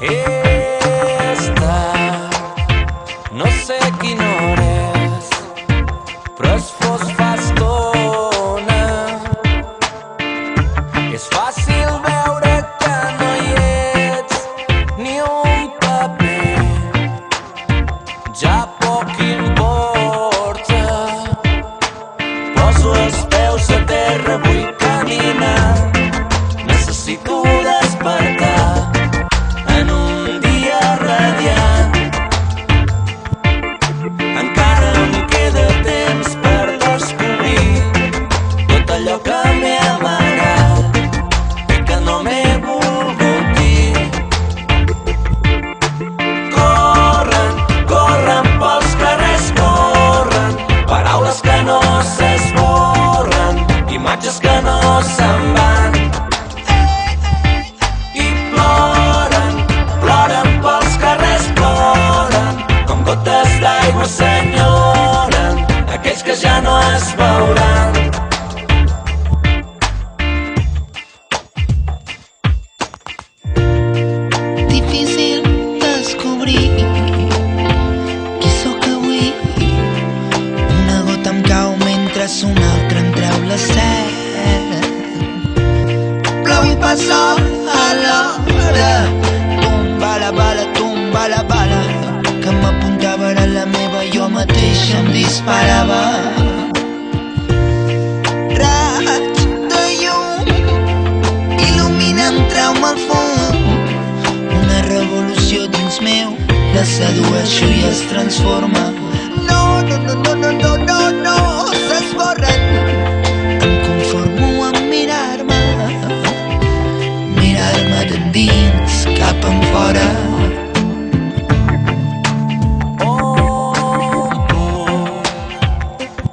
Esta, no sé quina hora és, però es fos fa estona. És fàcil veure que no hi ets, ni un paper, ja poc importa. Poso els peus a terra, vull caminar, necessito despertar en un dia radiant. Encara em queda temps per descobrir tot allò que m'he amagat i que no m'he volgut dir. Corren, corren pels carrers, corren, paraules que no s'esborren, imatges que no se'n van. Gotes d'aigua s'enyoren aquells que ja no es veuran. Difícil descobrir qui sóc avui. Una gota em cau mentre una altra em treu la set. Plou i fa sol a l'hora, tomba la bala que m'apuntava era la meva, jo mateix em disparava. Raig de llum il·luminen, treu-me al fum. Una revolució dins meu, la sedueixo i es transforma. No, no, no, no, no, no, no, no, s'esborren. Em conformo amb mirar-me d'endins cap enfora.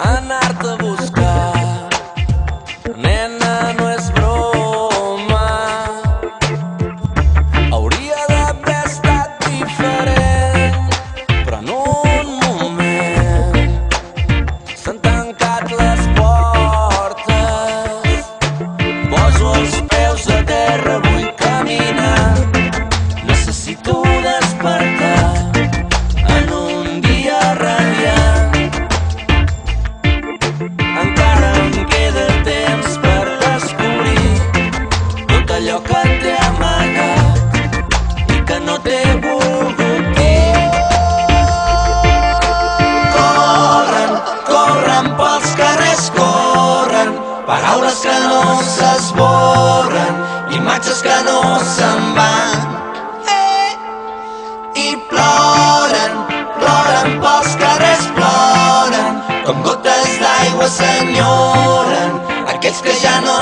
Anar-te a buscar, nena, no és broma. Hauria d'haver estat diferent, però en un moment s'han tancat les portes. Poso els peus a terra, vull caminar, necessito despertar en un dia radiant. Encara em queda temps per descobrir tot allò que t'he amagat i que no t'he volgut dir. Corren, corren pels carrers, corren, paraules que no s'esborren, imatges que no se'n van. I ploren, ploren pels carrers, ploren com gotes d'aigua s'enyoren aquells que ja no